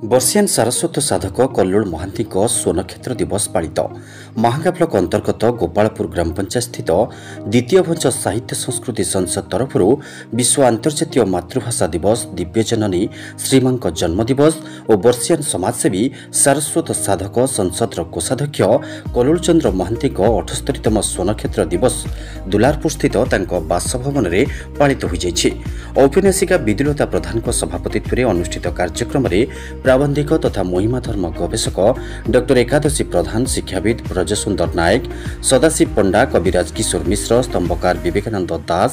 ବର୍ଷିଆନ୍ ସାରସ୍ୱତ ସାଧକ କଲ୍ଲୋଳ ମହାନ୍ତିଙ୍କ ସ୍ୱନକ୍ଷେତ୍ର ଦିବସ ପାଳିତ। ମାହାଙ୍ଗା ବ୍ଲକ ଅନ୍ତର୍ଗତ ଗୋପାଳପୁର ଗ୍ରାମପଞ୍ଚାୟତ ସ୍ଥିତ ଦ୍ୱିତୀୟ ଭଞ୍ଜ ସାହିତ୍ୟ ସଂସ୍କୃତି ସଂସଦ ତରଫରୁ ବିଶ୍ୱ ଆନ୍ତର୍ଜାତୀୟ ମାତୃଭାଷା ଦିବସ, ଦିବ୍ୟଜନନୀ ଶ୍ରୀମାଙ୍କ ଜନ୍ମଦିବସ ଓ ବର୍ଷିଆନ୍ ସମାଜସେବୀ ସାରସ୍ୱତ ସାଧକ ସଂସଦର କୋଷାଧ୍ୟକ୍ଷ କଲ୍ଲୋଳ ଚନ୍ଦ୍ର ମହାନ୍ତିଙ୍କ 78ତମ ସ୍ୱନକ୍ଷେତ୍ର ଦିବସ ଦୁଲାରପୁରସ୍ଥିତ ତାଙ୍କ ବାସଭବନରେ ପାଳିତ ହୋଇଯାଇଛି। ଔପନ୍ୟାସିକା ବିଦୁଲତା ପ୍ରଧାନଙ୍କ ସଭାପତିତ୍ୱରେ ଅନୁଷ୍ଠିତ କାର୍ଯ୍ୟକ୍ରମରେ प्राबंधिक तथा महिमा धर्म गवेषक डॉक्टर एकादशी प्रधान, शिक्षाविद ब्रजसुंदर नायक, सदाशिव पंडा, कविराज किशोर मिश्र, स्तंभकार विवेकानंद दास,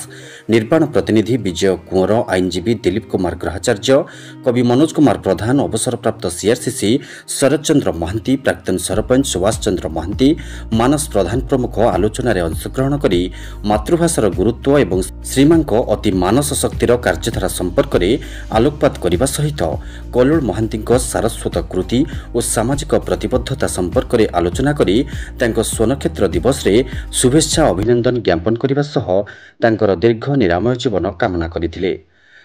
निर्माण प्रतिनिधि विजय कुंवर, आईनजीवी दिलीप कुमार ग्रहाचार्य, कवि मनोज कुमार प्रधान, अवसरप्राप्त सीआरसीसी शरद चंद्र महांती, प्राक्तन सरपंच सुभाष चंद्र महांती, मानस प्रधान प्रमुख आलोचन अंशग्रहण कर मातृभाषार गुरुत्व और श्रीमांक अति मानस शक्तिर कार्यधारा संपर्क में आलोकपात करने सहित कल्लोळ महांती सारस्वत कृति और सामाजिक प्रतिबद्धता संपर्क में आलोचना करी स्वनक्षेत्र दिवस रे शुभेच्छा अभिनंदन ज्ञापन करने सह तांकर दीर्घ निरामय जीवन कामना करथिले।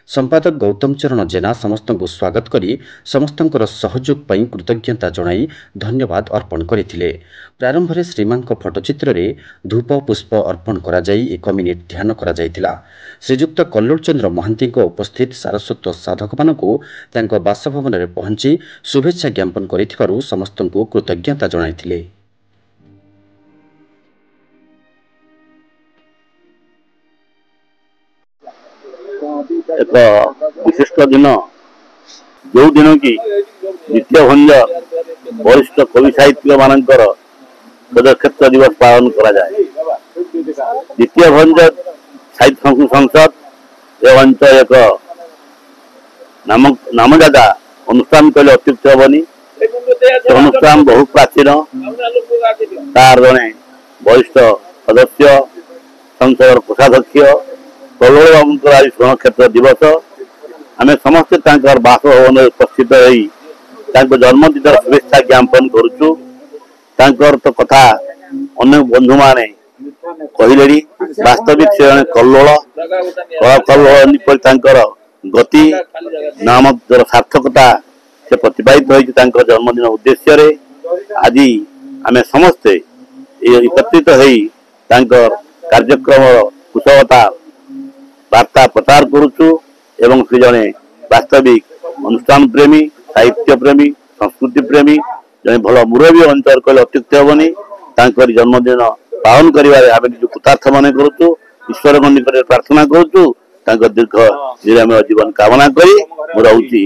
संपादक गौतम चरण जेना समस्त को स्वागत करी समस्तंकर सहयोग पई कृतज्ञता जणाई धन्यवाद अर्पण करथिले। प्रारंभ में श्रीमांक फोटोचित्र रे धूप पुष्प अर्पण करा जाई 1 मिनिट ध्यान करा जायतिला। श्रीजुक्त कल्लोळ चंद्र महांती उपस्थित सारस्वत साधक मानकु तांको बासभवन रे पहुंची शुभेच्छा ज्ञापन करिथिबारु समस्तंकु कृतज्ञता जणाइथिले। एक विशिष्ट दिन जो दिन की द्वितीय भंज वरिष्ठ कवि साहित्य मानकर स्वनक्षेत्र दिवस पालन करा जाए। द्वितीय भंज साहित्य संस्कृति संसद अंचल एक नामजादा अनुष्ठान कहले अत्युक्त हेनी। अनुष्ठान बहु प्राचीन, तार जड़े वरिष्ठ सदस्य संसद कोषाध्यक्ष कल्लोळ बाबूंकर आज स्वर्णक्षेत्र दिवस आम समस्ते बासभवन उपस्थित हो जन्मदिन शुभेच्छा ज्ञापन करुचु। तो कथा अनेक बंधु माने कहले वास्तविक से जड़े कल्लोळ गति नामक सार्थकता से प्रतिपादित हो जन्मदिन उद्देश्य आज आम समस्ते एकत्रित हो कार्यक्रम कुशलता वार्ता प्रचार करुचु एवं से जड़े वास्तविक अनुष्ठान प्रेमी, साहित्य प्रेमी, संस्कृति प्रेमी जड़े भल मुरबी अंचल कहले अत्युक्त हेनी। जन्मदिन पालन करें आम निज कृतार्थ मन करुचु, ईश्वर निकट प्रार्थना करुचु दीर्घ निरामय जीवन कामना करी रोची।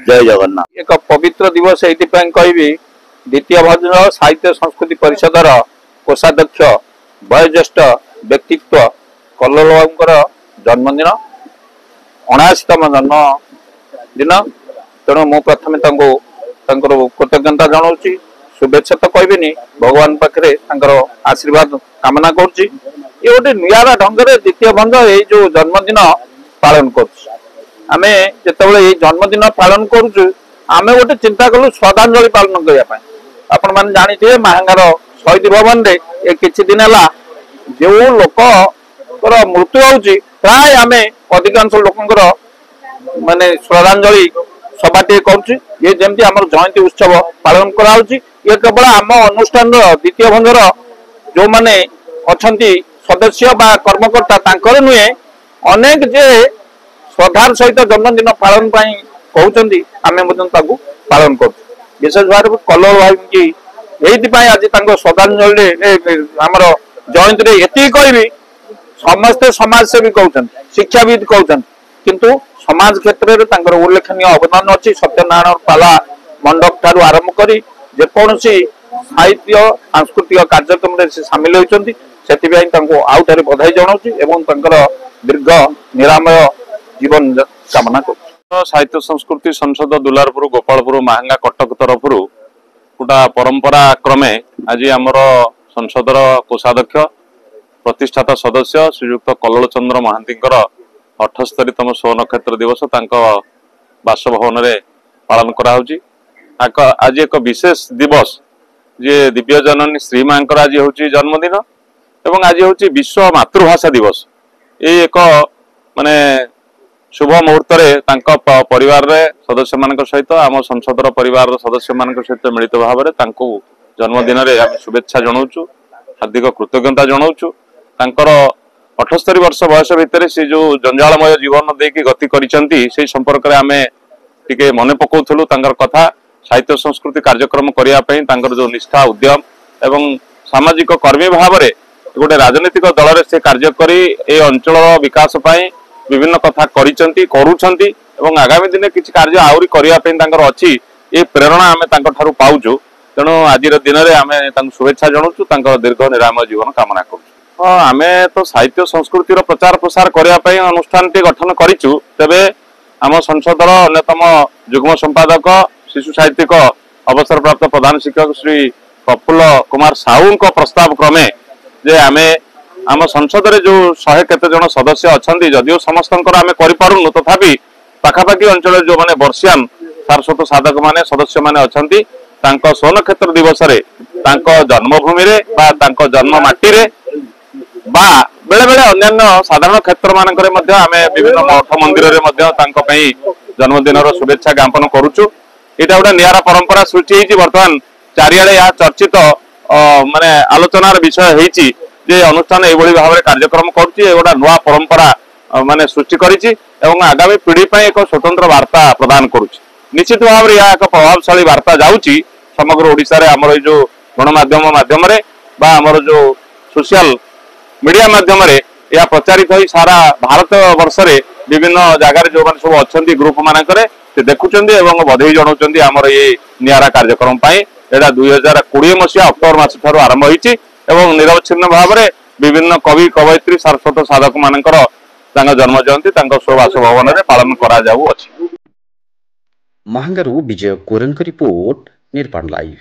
जय जगन्नाथ। एक पवित्र दिवस ये कहि द्वितीय भंज साहित्य संस्कृति परिषदर कोषाध्यक्ष वयोज्येष्ठ व्यक्तित्व कल्लोळ बाबूंकर जन्मदिन 79तम जन्मदिन। तेणु मु प्रथम कृतज्ञता जनाऊँगी, शुभेच्छा तो कहबी भगवान पाखे आशीर्वाद कामना करुच्ची। ये गोटे निरा ढंग से द्वितीय भंज ये जो जन्मदिन पालन करें जिते जन्मदिन पालन करुचु आम गोटे चिंता कलु श्रद्धांजलि पालन करने। आपण मैंने जानी महांगार शहीद भवन रे किछि दिन है जो लोक मृत्यु होची प्राय आम अधिकांश लोकंर माने श्रद्धांजलि सभाटे करुच्ची। ये जमती आम जयंती उत्सव पालन कराउची। ये केवल आम अनुष्ठान द्वितीय भंजर जो माने अछंती सदस्य बा कर्मकर्ता तांकर नुहे अनेक जे श्रद्धार सहित जन्मदिन पालन कहते आम पालन कर। विशेष भाव कल्लोळ भाई आज श्रद्धांजलि आमर जयंती ये कहबी समस्ते समाजसेवी कहते, शिक्षाविद कहते, किंतु समाज क्षेत्र में उल्लेखनीय अवदान अच्छी। सत्यनारायण पाला मंडप ठारू आरंभ करी जेकोसी साहित्य सांस्कृतिक कार्यक्रम में सामिल होती से आउ थे बधाई जनाऊँगी एवं दीर्घ निरामय जीवन कामना कर। साहित्य संस्कृति संसद दुलारपुर गोपालपुर महांगा कटक तरफ गोटा परंपरा क्रमे आज आमर संसदर कोषाध्यक्ष प्रतिष्ठाता सदस्य श्रीयुक्त कल्लोळ चंद्र महांती 78तम स्वर्णक्षेत्र दिवस बासभवन में पालन कराउची। आज एक विशेष दिवस जे दिव्यजननी श्रीमांकर आज हूँ जन्मदिन एवं आज हूँ विश्व मातृभाषा दिवस। ये एक माने शुभ मुहूर्त परिवार सदस्य मान सहित आम संसदर परिवार सदस्य मान सहित मिलित भाव में जन्मदिन में शुभेच्छा जनाऊँ हार्दिक कृतज्ञता जनाऊँ 78 वर्ष बयस भितर से जो जंजालमय जीवन देकी गति कर संपर्क में आम टे मन पकाउलु कथा साहित्य संस्कृति कार्यक्रम करने जो निष्ठा उद्यम एवं सामाजिक कर्मी भाव में गोटे राजनीतिक दल से कार्य करी ए अंचल विकास विभिन्न कथा करुँच आगामी दिन किसी कार्य आहरी करने अच्छी ये प्रेरणा आम पाऊँ तेणु आज दिन में आम शुभेच्छा जनाऊँ दीर्घ निरामय जीवन कामना करूँ। हाँ आम तो साहित्य संस्कृतिर प्रचार प्रसार करने अनुष्ठान गठन करूँ तेरे आम संसदर अन्यतम युग्म संपादक शिशु साहित्यिक अवसर प्राप्त प्रधान शिक्षक श्री प्रफुल्ल कुमार साहू प्रस्ताव क्रमे जे आम आम संसद रे जो 100 केते जन सदस्य अच्छा जदिव समस्त आम करूँ तथापि पाखापाखि अंचल जो मैंने वर्षियान सारस्वत साधक मैंने सदस्य मैंने अच्छा स्वर्ण क्षेत्र दिवस जन्मभूमि जन्म माटी बा बेले बेले अन्य साधारण क्षेत्र मानक विभिन्न मठ मंदिर में जन्मदिन शुभेच्छा ज्ञापन करुचु। यहाँ गोटे निरा परंपरा सृष्टि होती बर्तमान चारिआडे यह चर्चित माने आलोचनार विषय होती जे अनुष्ठान ये भाव में कार्यक्रम करुच्ची गोटा नुआ परंपरा माने सृष्टि करिछि एवं आगामी पीढ़ी पर एक स्वतंत्र वार्ता प्रदान करुच्ची। निश्चित भाव में यह एक प्रभावशाली वार्ता जाऊँगी समग्र ओडिशा रे हमर जो गणमाध्यम माध्यम आमर जो सोशल मीडिया माध्यम यह प्रचारित हो सारा भारत वर्ष रे विभिन्न जगार जो मैंने सब अच्छा ग्रुप मानक देखुं बधई जनाऊँ आमर ये निरा कार्यक्रम यहाँ 2020 मसीहा अक्टोबर मास ठार आरंभ होती निरवच्छिन्न भाव में विभिन्न कवि कवयित्री सारस्वत साधक मानकर जन्म जयंती स्व बासभवन में पालन करा। महांगारू विजय कोरन रिपोर्ट निर्माण लाइव।